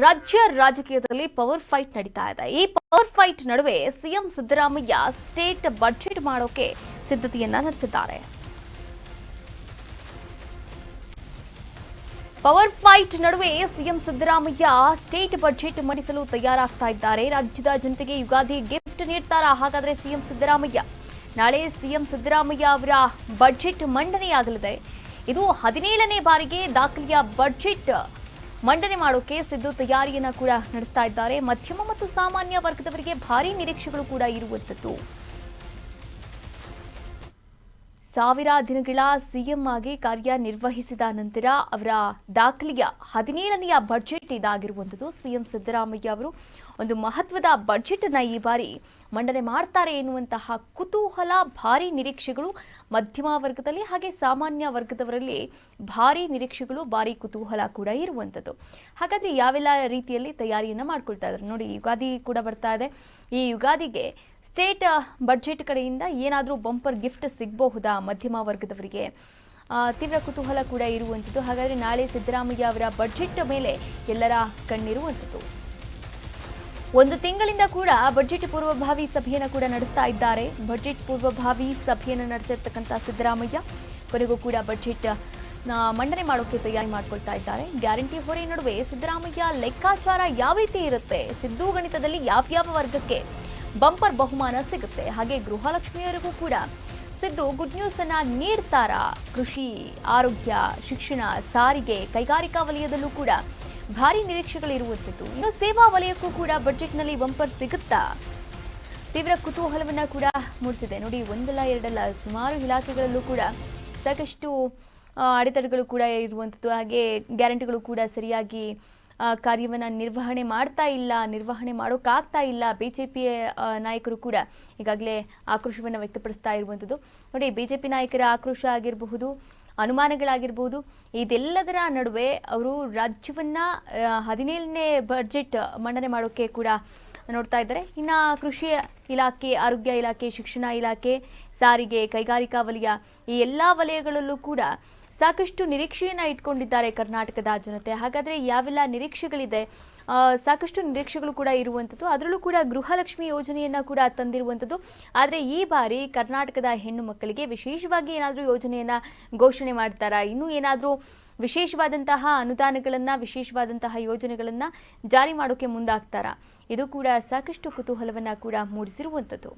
ರಾಜ್ಯ ರಾಜಕೀಯದಲ್ಲಿ power fight ನಡೀತಾ ಇದೆ. ಈ ಪವರ್ ಫೈಟ್ ನಡುವೆ ಸಿಎಂ ಸಿದ್ದರಾಮಯ್ಯ ಸ್ಟೇಟ್ ಬಜೆಟ್ ಮಾಡೋಕೆ ಸಿದ್ಧತೆಯನ್ನ ನಡೆಸಿದ್ದಾರೆ. ಪವರ್ ಫೈಟ್ ನಡುವೆ ಸಿಎಂ ಸಿದ್ದರಾಮಯ್ಯ ಸ್ಟೇಟ್ ಬಜೆಟ್ ಮಂಡಿಸಲು ತಯಾರಾಗ್ತಾ ಇದ್ದಾರೆ. ರಾಜ್ಯದ ಜನತೆಗೆ ಯುಗಾದಿ ಗಿಫ್ಟ್ ನೀಡ್ತಾರಾ? ಹಾಗಾದ್ರೆ ಸಿಎಂ ಸಿದ್ದರಾಮಯ್ಯ ನಾಳೆ ಸಿಎಂ ಸಿದ್ದರಾಮಯ್ಯ ಅವರ ಬಜೆಟ್ ಮಂಡನೆಯಾಗಲಿದೆ. ಇದು 17ನೇ ಬಾರಿಗೆ ದಾಖಲೆಯ ಬಜೆಟ್ ಮಂಡನೆ ಮಾಡೋಕೆ ಸಿದ್ದು ತಯಾರಿಯನ್ನ ಕೂಡ ನಡೆಸ್ತಾ ಇದ್ದಾರೆ. ಮಧ್ಯಮ ಮತ್ತು ಸಾಮಾನ್ಯ ವರ್ಗದವರಿಗೆ ಭಾರಿ ನಿರೀಕ್ಷೆಗಳು ಕೂಡ ಇರುವಂತದ್ದು. 1000 ದಿನಗಳ ಸಿಎಂ ಆಗಿ ಕಾರ್ಯನಿರ್ವಹಿಸಿದ ನಂತರ ಅವರ ದಾಖಲೆಯ 17ನೆಯ ಬಜೆಟ್ ಇದಾಗಿರುವಂಥದ್ದು. ಸಿಎಂ ಸಿದ್ದರಾಮಯ್ಯ ಅವರು ಒಂದು ಮಹತ್ವದ ಬಜೆಟ್ ಅನ್ನ ಈ ಬಾರಿ ಮಂಡನೆ ಮಾಡ್ತಾರೆ ಎನ್ನುವಂತಹ ಕುತೂಹಲ, ಭಾರಿ ನಿರೀಕ್ಷೆಗಳು ಮಧ್ಯಮ ವರ್ಗದಲ್ಲಿ ಹಾಗೆ ಸಾಮಾನ್ಯ ವರ್ಗದವರಲ್ಲಿ ಭಾರಿ ನಿರೀಕ್ಷೆಗಳು, ಭಾರಿ ಕುತೂಹಲ ಕೂಡ ಇರುವಂಥದ್ದು. ಹಾಗಾದ್ರೆ ಯಾವೆಲ್ಲ ರೀತಿಯಲ್ಲಿ ತಯಾರಿಯನ್ನ ಮಾಡ್ಕೊಳ್ತಾ ಇದ್ದಾರೆ ನೋಡಿ. ಯುಗಾದಿ ಕೂಡ ಬರ್ತಾ ಇದೆ. ಈ ಯುಗಾದಿಗೆ ಸ್ಟೇಟ್ ಬಜೆಟ್ ಕಡೆಯಿಂದ ಏನಾದರೂ ಬಂಪರ್ ಗಿಫ್ಟ್ ಸಿಗಬಹುದಾ ಮಧ್ಯಮ ವರ್ಗದವರಿಗೆ? ತೀವ್ರ ಕುತೂಹಲ ಕೂಡ ಇರುವಂಥದ್ದು. ಹಾಗಾದರೆ ನಾಳೆ ಸಿದ್ದರಾಮಯ್ಯ ಅವರ ಬಜೆಟ್ ಮೇಲೆ ಎಲ್ಲರ ಕಣ್ಣಿರುವಂಥದ್ದು. ಒಂದು ತಿಂಗಳಿಂದ ಕೂಡ ಬಜೆಟ್ ಪೂರ್ವಭಾವಿ ಸಭೆಯನ್ನು ಕೂಡ ನಡೆಸ್ತಾ ಇದ್ದಾರೆ. ಬಜೆಟ್ ಪೂರ್ವಭಾವಿ ಸಭೆಯನ್ನು ನಡೆಸಿರ್ತಕ್ಕಂಥ ಸಿದ್ದರಾಮಯ್ಯ ಕೊನೆಗೂ ಕೂಡ ಬಜೆಟ್ ಮಂಡನೆ ಮಾಡೋಕೆ ತಯಾರಿ ಮಾಡ್ಕೊಳ್ತಾ ಇದ್ದಾರೆ. ಗ್ಯಾರಂಟಿ ಹೊರೆ ನಡುವೆ ಸಿದ್ದರಾಮಯ್ಯ ಲೆಕ್ಕಾಚಾರ ಯಾವ ರೀತಿ ಇರುತ್ತೆ? ಸಿದ್ದು ಗಣಿತದಲ್ಲಿ ಯಾವ್ಯಾವ ವರ್ಗಕ್ಕೆ ಬಂಪರ್ ಬಹುಮಾನ ಸಿಗುತ್ತೆ? ಹಾಗೆ ಗೃಹಲಕ್ಷ್ಮಿಯವರಿಗೂ ಕೂಡ ಸಿದ್ದು ಗುಡ್ ನ್ಯೂಸ್ ಅನ್ನ ನೀಡ್ತಾರಾ? ಕೃಷಿ, ಆರೋಗ್ಯ, ಶಿಕ್ಷಣ, ಸಾರಿಗೆ, ಕೈಗಾರಿಕಾ ವಲಯದಲ್ಲೂ ಕೂಡ ಭಾರಿ ನಿರೀಕ್ಷೆಗಳಿರುವಂಥದ್ದು. ಇನ್ನು ಸೇವಾ ವಲಯಕ್ಕೂ ಕೂಡ ಬಜೆಟ್ನಲ್ಲಿ ಬಂಪರ್ ಸಿಗುತ್ತಾ? ತೀವ್ರ ಕುತೂಹಲವನ್ನ ಕೂಡ ಮೂಡಿಸಿದೆ ನೋಡಿ. ಒಂದಲ್ಲ ಎರಡಲ್ಲ, ಸುಮಾರು ಇಲಾಖೆಗಳಲ್ಲೂ ಕೂಡ ಸಾಕಷ್ಟು ಅಡೆತಡೆಗಳು ಕೂಡ ಇರುವಂಥದ್ದು. ಹಾಗೆ ಗ್ಯಾರಂಟಿಗಳು ಕೂಡ ಸರಿಯಾಗಿ ಕಾರ್ಯವನ್ನು ನಿರ್ವಹಣೆ ಮಾಡ್ತಾ ಇಲ್ಲ, ನಿರ್ವಹಣೆ ಮಾಡೋಕ್ಕಾಗ್ತಾ ಇಲ್ಲ. ಬಿಜೆಪಿ ನಾಯಕರು ಕೂಡ ಈಗಾಗಲೇ ಆಕ್ರೋಶವನ್ನು ವ್ಯಕ್ತಪಡಿಸ್ತಾ ಇರುವಂಥದ್ದು ನೋಡಿ. ಬಿಜೆಪಿ ನಾಯಕರ ಆಕ್ರೋಶ ಆಗಿರಬಹುದು, ಅನುಮಾನಗಳಾಗಿರ್ಬೋದು, ಇದೆಲ್ಲದರ ನಡುವೆ ಅವರು ರಾಜ್ಯವನ್ನ 17ನೇ ಬಜೆಟ್ ಮಂಡನೆ ಮಾಡೋಕೆ ಕೂಡ ನೋಡ್ತಾ ಇದ್ದಾರೆ. ಇನ್ನು ಕೃಷಿ ಇಲಾಖೆ, ಆರೋಗ್ಯ ಇಲಾಖೆ, ಶಿಕ್ಷಣ ಇಲಾಖೆ, ಸಾರಿಗೆ, ಕೈಗಾರಿಕಾ ವಲಯ, ಈ ಎಲ್ಲ ವಲಯಗಳಲ್ಲೂ ಕೂಡ ಸಾಕಷ್ಟು ನಿರೀಕ್ಷೆಯನ್ನ ಇಟ್ಕೊಂಡಿದ್ದಾರೆ ಕರ್ನಾಟಕದ ಜನತೆ. ಹಾಗಾದ್ರೆ ಯಾವೆಲ್ಲ ನಿರೀಕ್ಷೆಗಳಿದೆ? ಸಾಕಷ್ಟು ನಿರೀಕ್ಷೆಗಳು ಕೂಡ ಇರುವಂಥದ್ದು. ಅದರಲ್ಲೂ ಕೂಡ ಗೃಹಲಕ್ಷ್ಮಿ ಯೋಜನೆಯನ್ನ ಕೂಡ ತಂದಿರುವಂಥದ್ದು. ಆದರೆ ಈ ಬಾರಿ ಕರ್ನಾಟಕದ ಹೆಣ್ಣು ಮಕ್ಕಳಿಗೆ ವಿಶೇಷವಾಗಿ ಏನಾದರೂ ಯೋಜನೆಯನ್ನ ಘೋಷಣೆ ಮಾಡ್ತಾರಾ? ಇನ್ನೂ ಏನಾದರೂ ವಿಶೇಷವಾದಂತಹ ಅನುದಾನಗಳನ್ನ, ವಿಶೇಷವಾದಂತಹ ಯೋಜನೆಗಳನ್ನ ಜಾರಿ ಮಾಡೋಕೆ ಮುಂದಾಗ್ತಾರಾ? ಇದು ಕೂಡ ಸಾಕಷ್ಟು ಕುತೂಹಲವನ್ನ ಕೂಡ ಮೂಡಿಸಿರುವಂಥದ್ದು.